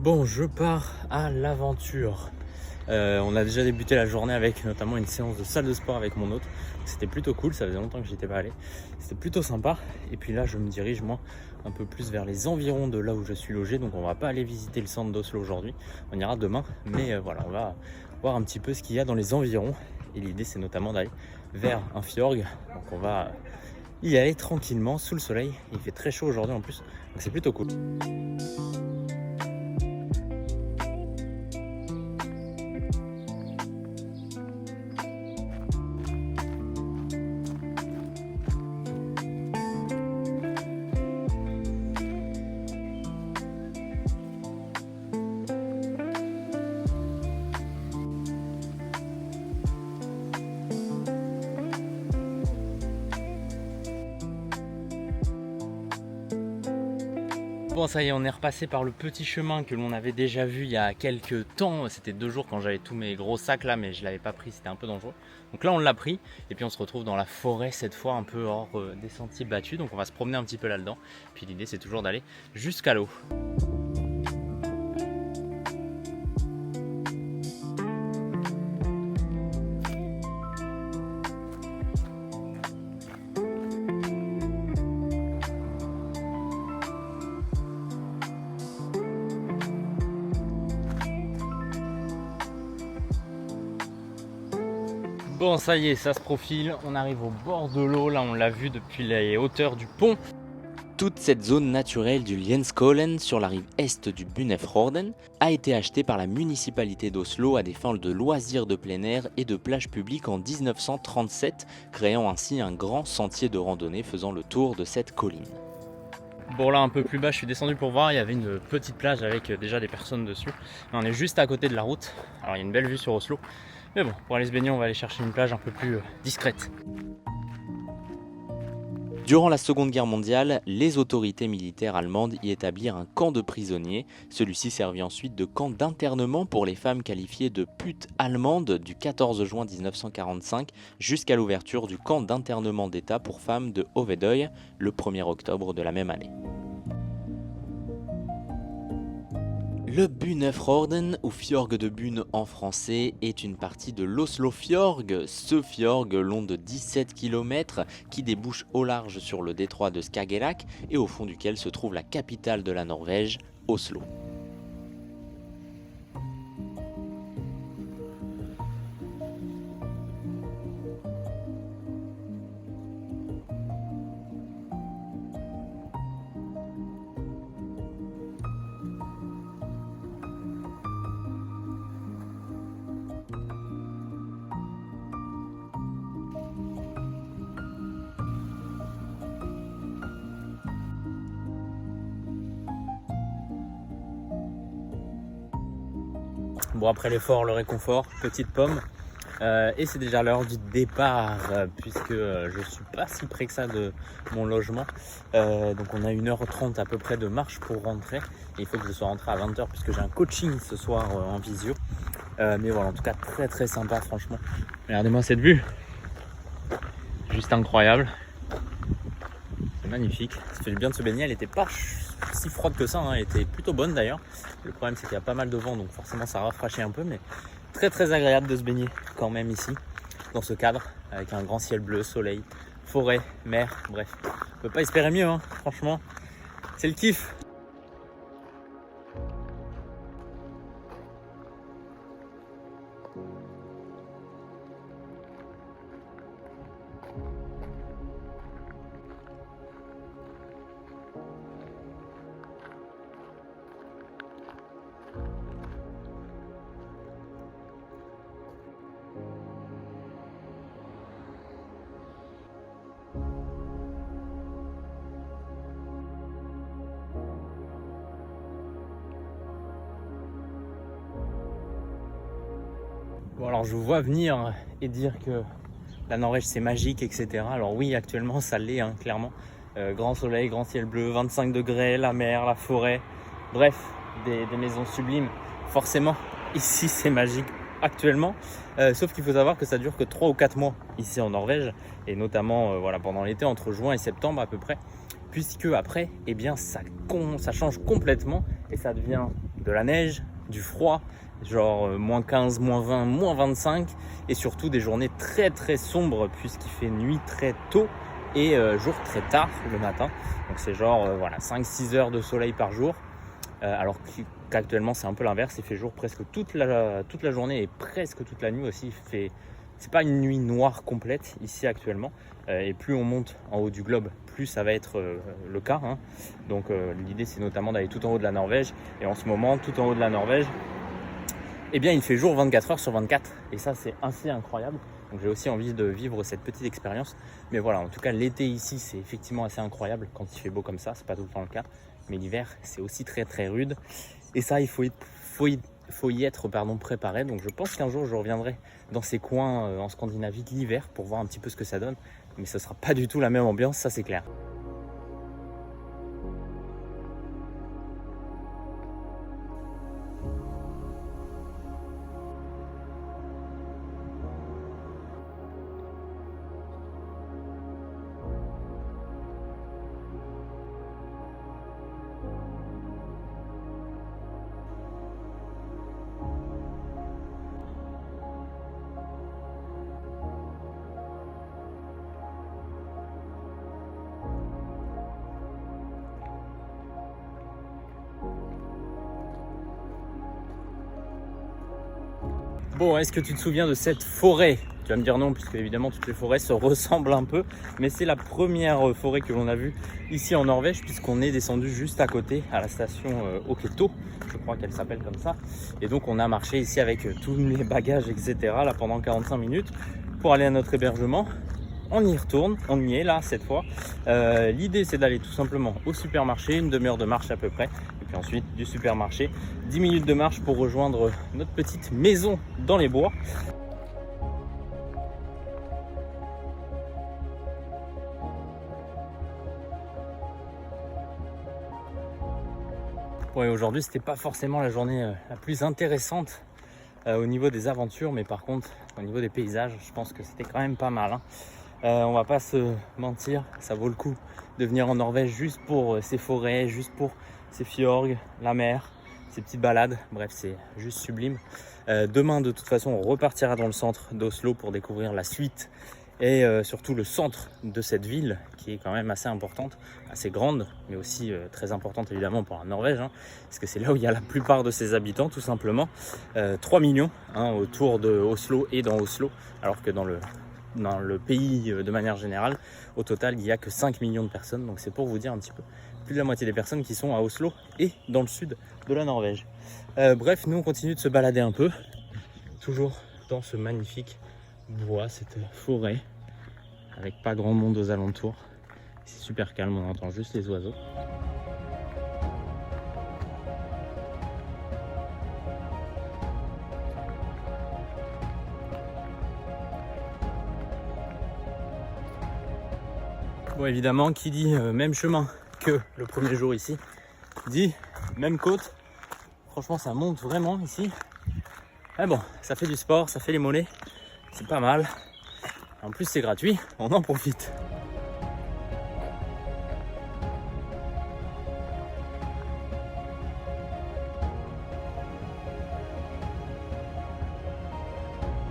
Bon, je pars à l'aventure. On a déjà débuté la journée avec notamment une séance de salle de sport avec mon hôte. C'était plutôt cool, ça faisait longtemps que j'y étais pas allé. C'était plutôt sympa. Et puis là, je me dirige moi un peu plus vers les environs de là où je suis logé. Donc on va pas aller visiter le centre d'Oslo aujourd'hui. On ira demain. Mais voilà, on va voir un petit peu ce qu'il y a dans les environs. Et l'idée, c'est notamment d'aller vers un fjord. Donc on va y aller tranquillement sous le soleil. Il fait très chaud aujourd'hui en plus. Donc c'est plutôt cool. Bon, ça y est, on est repassé par le petit chemin que l'on avait déjà vu il y a quelques temps. C'était 2 jours quand j'avais tous mes gros sacs là, mais je ne l'avais pas pris, c'était un peu dangereux. Donc là, on l'a pris et puis on se retrouve dans la forêt cette fois, un peu hors des sentiers battus. Donc on va se promener un petit peu là-dedans. Puis l'idée, c'est toujours d'aller jusqu'à l'eau. Bon, ça y est, ça se profile, on arrive au bord de l'eau, là on l'a vu depuis les hauteurs du pont. Toute cette zone naturelle du Lienskollen sur la rive est du Bunnefjorden a été achetée par la municipalité d'Oslo à des fins de loisirs de plein air et de plages publiques en 1937, créant ainsi un grand sentier de randonnée faisant le tour de cette colline. Bon, là un peu plus bas, je suis descendu pour voir, il y avait une petite plage avec déjà des personnes dessus. On est juste à côté de la route, alors il y a une belle vue sur Oslo. Mais bon, pour aller se baigner, on va aller chercher une plage un peu plus discrète. Durant la Seconde Guerre mondiale, les autorités militaires allemandes y établirent un camp de prisonniers. Celui-ci servit ensuite de camp d'internement pour les femmes qualifiées de putes allemandes du 14 juin 1945 jusqu'à l'ouverture du camp d'internement d'État pour femmes de Hovedøy le 1er octobre de la même année. Le Bunnefjorden, ou fjord de Bune en français, est une partie de l'Oslofjord. Ce fjord, long de 17 km, qui débouche au large sur le détroit de Skagerrak et au fond duquel se trouve la capitale de la Norvège, Oslo. Bon, après l'effort, le réconfort, petite pomme. Et c'est déjà l'heure du départ puisque je suis pas si près que ça de mon logement. Donc on a 1h30 à peu près de marche pour rentrer. Et il faut que je sois rentré à 20h puisque j'ai un coaching ce soir en visio. Mais voilà, en tout cas très très sympa franchement. Regardez-moi cette vue. Juste incroyable. C'est magnifique. Ça fait du bien de se baigner. Elle n'était pas si froide que ça, hein. Elle était plutôt bonne d'ailleurs. Le problème c'est qu'il y a pas mal de vent, donc forcément ça rafraîchit un peu, mais très très agréable de se baigner quand même ici, dans ce cadre, avec un grand ciel bleu, soleil, forêt, mer, bref. On peut pas espérer mieux, hein. Franchement, c'est le kiff. Bon, alors je vous vois venir et dire que la Norvège c'est magique, etc. Alors oui, actuellement ça l'est, hein, clairement. Grand soleil, grand ciel bleu, 25 degrés, la mer, la forêt, bref, des maisons sublimes. Forcément, ici c'est magique actuellement. Sauf qu'il faut savoir que ça dure que 3 ou 4 mois ici en Norvège, et notamment voilà, pendant l'été, entre juin et septembre à peu près. Puisque après, eh bien, ça change complètement et ça devient de la neige, du froid, genre moins 15, moins 20, moins 25, et surtout des journées très très sombres puisqu'il fait nuit très tôt et jour très tard le matin. Donc c'est genre voilà, 5-6 heures de soleil par jour, alors qu'actuellement c'est un peu l'inverse, il fait jour presque toute la journée et presque toute la nuit aussi. C'est pas une nuit noire complète ici actuellement, et plus on monte en haut du globe, plus ça va être le cas, hein. Donc l'idée c'est notamment d'aller tout en haut de la Norvège, et en ce moment tout en haut de la Norvège, eh bien il fait jour 24 heures sur 24, et ça c'est assez incroyable. Donc j'ai aussi envie de vivre cette petite expérience. Mais voilà, en tout cas l'été ici c'est effectivement assez incroyable quand il fait beau comme ça, c'est pas tout le temps le cas. Mais l'hiver c'est aussi très très rude, et ça il faut y être préparé. Donc je pense qu'un jour je reviendrai dans ces coins en Scandinavie l'hiver pour voir un petit peu ce que ça donne. Mais ce sera pas du tout la même ambiance, ça c'est clair. Bon, est-ce que tu te souviens de cette forêt? Tu vas me dire non, puisque évidemment toutes les forêts se ressemblent un peu, mais c'est la première forêt que l'on a vue ici en Norvège, puisqu'on est descendu juste à côté à la station Oketo, je crois qu'elle s'appelle comme ça. Et donc on a marché ici avec tous les bagages, etc. là pendant 45 minutes pour aller à notre hébergement. On y retourne, on y est là cette fois. L'idée c'est d'aller tout simplement au supermarché, une demi-heure de marche à peu près. Et puis ensuite du supermarché, 10 minutes de marche pour rejoindre notre petite maison dans les bois. Ouais, aujourd'hui c'était pas forcément la journée la plus intéressante au niveau des aventures, mais par contre au niveau des paysages, je pense que c'était quand même pas mal, hein. On va pas se mentir, ça vaut le coup de venir en Norvège juste pour ces forêts, juste pour ces fjords, la mer, ces petites balades. Bref, c'est juste sublime. Demain, de toute façon, on repartira dans le centre d'Oslo pour découvrir la suite et surtout le centre de cette ville qui est quand même assez importante, assez grande, mais aussi très importante évidemment pour la Norvège, hein, parce que c'est là où il y a la plupart de ses habitants tout simplement. 3 millions hein, autour de Oslo et dans Oslo, alors que dans le pays de manière générale, au total, il n'y a que 5 millions de personnes. Donc c'est pour vous dire un petit peu, plus de la moitié des personnes qui sont à Oslo et dans le sud de la Norvège. Bref, nous on continue de se balader un peu, toujours dans ce magnifique bois, cette forêt, avec pas grand monde aux alentours. C'est super calme, on entend juste les oiseaux. Bon, évidemment, qui dit même chemin que le premier jour ici, dit même côte. Franchement, ça monte vraiment ici. Mais bon, ça fait du sport, ça fait les mollets, c'est pas mal. En plus, c'est gratuit, on en profite.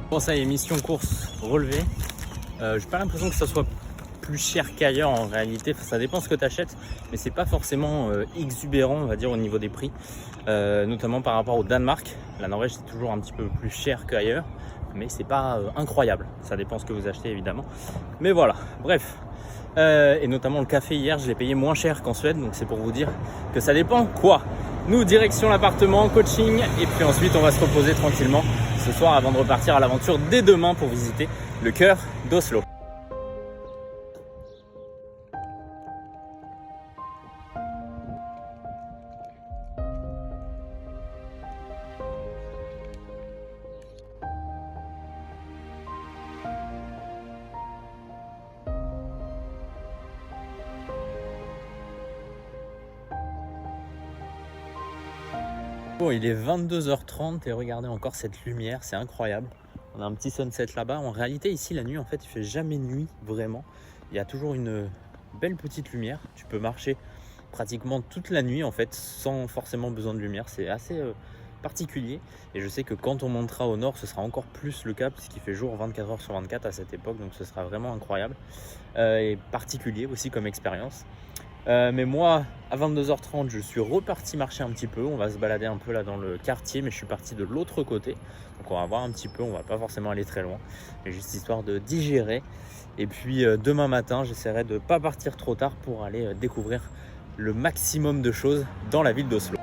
Bon, ça y est, mission course relevée. J'ai pas l'impression que ça soit plus cher qu'ailleurs en réalité, ça dépend ce que tu achètes, mais c'est pas forcément exubérant on va dire au niveau des prix, notamment par rapport au Danemark. La Norvège c'est toujours un petit peu plus cher qu'ailleurs, mais c'est pas incroyable, ça dépend ce que vous achetez évidemment, mais voilà, bref. Et notamment le café hier je l'ai payé moins cher qu'en Suède, donc c'est pour vous dire que ça dépend quoi. Nous direction l'appartement, coaching, et puis ensuite on va se reposer tranquillement ce soir avant de repartir à l'aventure dès demain pour visiter le cœur d'Oslo. Bon, il est 22h30 et regardez encore cette lumière, c'est incroyable. On a un petit sunset là-bas. En réalité, ici, la nuit, en fait, il fait jamais nuit vraiment. Il y a toujours une belle petite lumière. Tu peux marcher pratiquement toute la nuit en fait, sans forcément besoin de lumière. C'est assez particulier, et je sais que quand on montera au nord, ce sera encore plus le cas puisqu'il fait jour 24 heures sur 24 à cette époque, donc ce sera vraiment incroyable et particulier aussi comme expérience. Mais moi, à 22h30, je suis reparti marcher un petit peu. On va se balader un peu là dans le quartier, mais je suis parti de l'autre côté. Donc on va voir un petit peu, on va pas forcément aller très loin, mais juste histoire de digérer. Et puis demain matin, j'essaierai de ne pas partir trop tard pour aller découvrir le maximum de choses dans la ville d'Oslo.